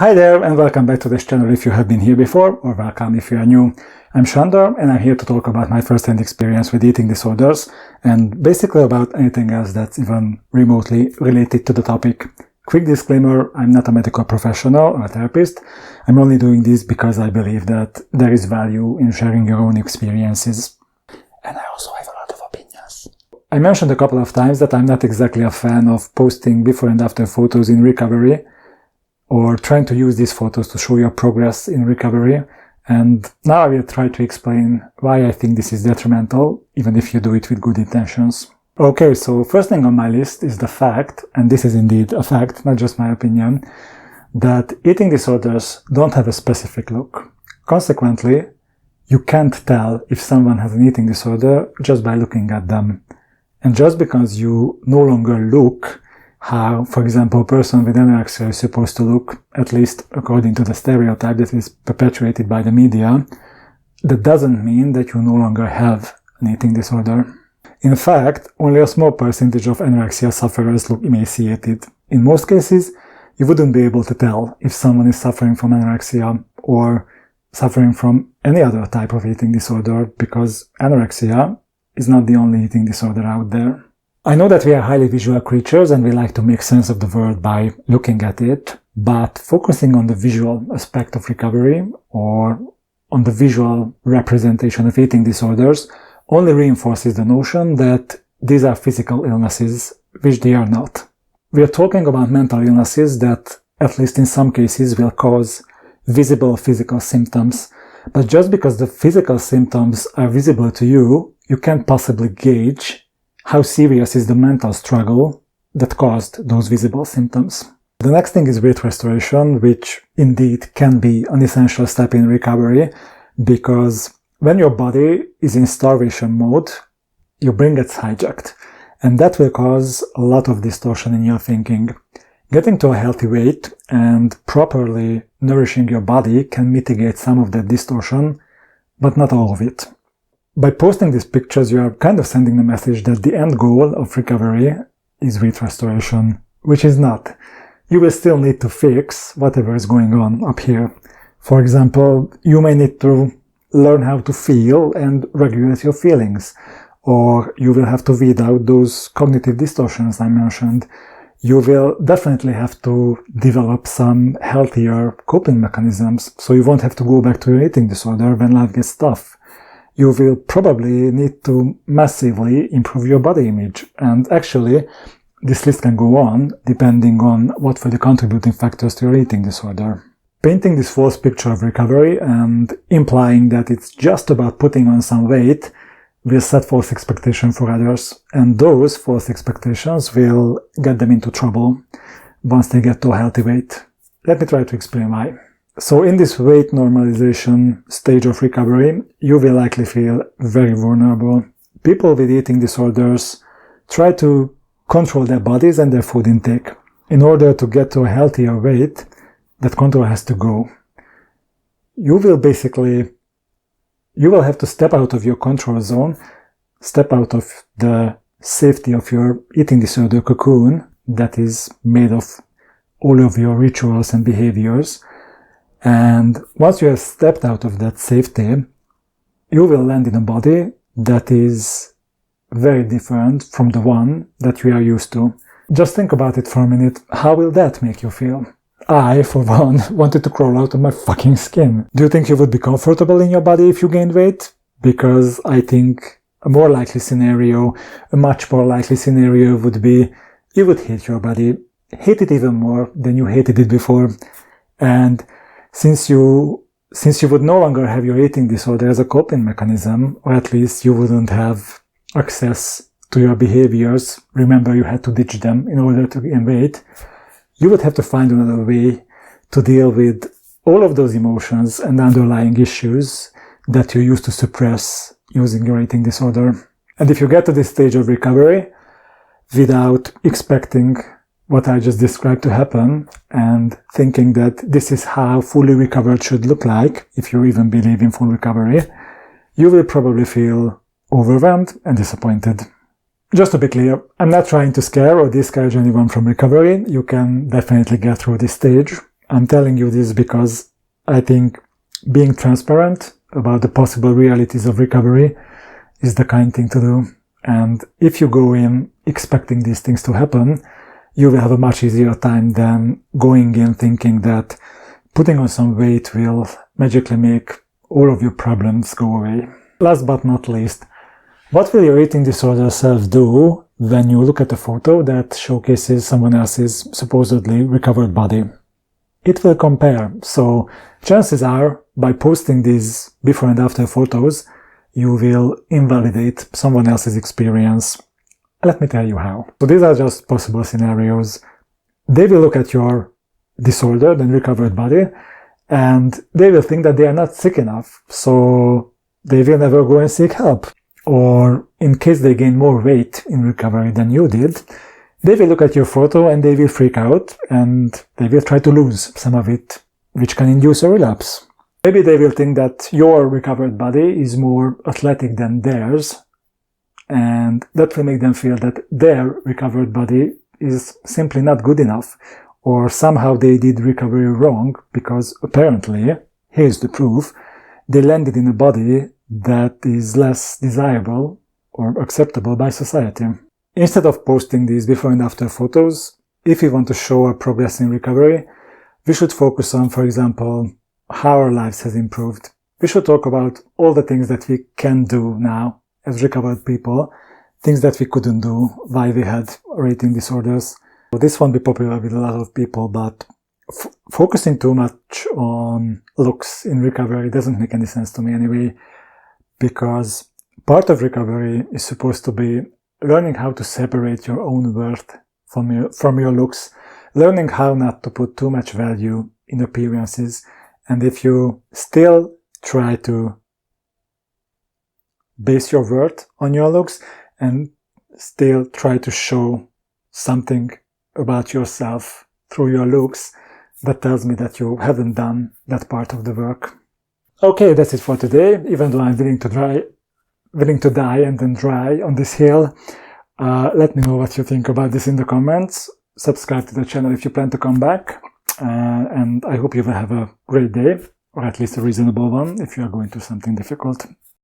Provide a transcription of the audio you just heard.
Hi there and welcome back to this channel if you have been here before, or welcome if you are new. I'm Shandor and I'm here to talk about my first-hand experience with eating disorders and basically about anything else that's even remotely related to the topic. Quick disclaimer, I'm not a medical professional or a therapist. I'm only doing this because I believe that there is value in sharing your own experiences. And I also have a lot of opinions. I mentioned a couple of times that I'm not exactly a fan of posting before and after photos in recovery, or trying to use these photos to show your progress in recovery. And now I will try to explain why I think this is detrimental, even if you do it with good intentions. Okay, so first thing on my list is the fact, and this is indeed a fact, not just my opinion, that eating disorders don't have a specific look. Consequently, you can't tell if someone has an eating disorder just by looking at them. And just because you no longer look how, for example, a person with anorexia is supposed to look, at least according to the stereotype that is perpetuated by the media, that doesn't mean that you no longer have an eating disorder. In fact, only a small percentage of anorexia sufferers look emaciated. In most cases, you wouldn't be able to tell if someone is suffering from anorexia or suffering from any other type of eating disorder, because anorexia is not the only eating disorder out there. I know that we are highly visual creatures and we like to make sense of the world by looking at it, but focusing on the visual aspect of recovery or on the visual representation of eating disorders only reinforces the notion that these are physical illnesses, which they are not. We are talking about mental illnesses that, at least in some cases, will cause visible physical symptoms, but just because the physical symptoms are visible to you, you can't possibly gauge how serious is the mental struggle that caused those visible symptoms. The next thing is weight restoration, which indeed can be an essential step in recovery, because when your body is in starvation mode, your brain gets hijacked, and that will cause a lot of distortion in your thinking. Getting to a healthy weight and properly nourishing your body can mitigate some of that distortion, but not all of it. By posting these pictures, you are kind of sending the message that the end goal of recovery is weight restoration, which is not. You will still need to fix whatever is going on up here. For example, you may need to learn how to feel and regulate your feelings, or you will have to weed out those cognitive distortions I mentioned. You will definitely have to develop some healthier coping mechanisms, so you won't have to go back to your eating disorder when life gets tough. You will probably need to massively improve your body image. And actually, this list can go on depending on what were the contributing factors to your eating disorder. Painting this false picture of recovery and implying that it's just about putting on some weight will set false expectations for others. And those false expectations will get them into trouble once they get to a healthy weight. Let me try to explain why. So in this weight normalization stage of recovery, you will likely feel very vulnerable. People with eating disorders try to control their bodies and their food intake. In order to get to a healthier weight, that control has to go. You will have to step out of your control zone, step out of the safety of your eating disorder cocoon that is made of all of your rituals and behaviors. And once you have stepped out of that safety, you will land in a body that is very different from the one that we are used to. Just think about it for a minute. How will that make you feel? I, for one, wanted to crawl out of my fucking skin. Do you think you would be comfortable in your body if you gained weight? Because I think a much more likely scenario would be you would hate your body, hate it even more than you hated it before. And since you would no longer have your eating disorder as a coping mechanism, or at least you wouldn't have access to your behaviors, remember you had to ditch them in order to gain weight, you would have to find another way to deal with all of those emotions and underlying issues that you used to suppress using your eating disorder. And if you get to this stage of recovery without expecting what I just described to happen and thinking that this is how fully recovered should look like, if you even believe in full recovery, you will probably feel overwhelmed and disappointed. Just to be clear, I'm not trying to scare or discourage anyone from recovery. You can definitely get through this stage. I'm telling you this because I think being transparent about the possible realities of recovery is the kind thing to do. And if you go in expecting these things to happen, you will have a much easier time than going in thinking that putting on some weight will magically make all of your problems go away. Last but not least, what will your eating disorder self do when you look at a photo that showcases someone else's supposedly recovered body? It will compare. So chances are, by posting these before and after photos, you will invalidate someone else's experience. Let me tell you how. So these are just possible scenarios. They will look at your disordered and recovered body, and they will think that they are not sick enough, so they will never go and seek help. Or in case they gain more weight in recovery than you did, they will look at your photo and they will freak out and they will try to lose some of it, which can induce a relapse. Maybe they will think that your recovered body is more athletic than theirs, and that will make them feel that their recovered body is simply not good enough, or somehow they did recovery wrong because apparently, here's the proof, they landed in a body that is less desirable or acceptable by society. Instead of posting these before and after photos, if we want to show our progress in recovery, we should focus on, for example, how our lives has improved. We should talk about all the things that we can do now as recovered people, things that we couldn't do while we had eating disorders. So this won't be popular with a lot of people, but focusing too much on looks in recovery doesn't make any sense to me anyway, because part of recovery is supposed to be learning how to separate your own worth from your looks, learning how not to put too much value in appearances. And if you still try to base your worth on your looks and still try to show something about yourself through your looks, that tells me that you haven't done that part of the work. Okay, that's it for today. Even though I'm willing to die and then dry on this hill, let me know what you think about this in the comments. Subscribe to the channel if you plan to come back. And I hope you will have a great day, or at least a reasonable one if you are going through something difficult.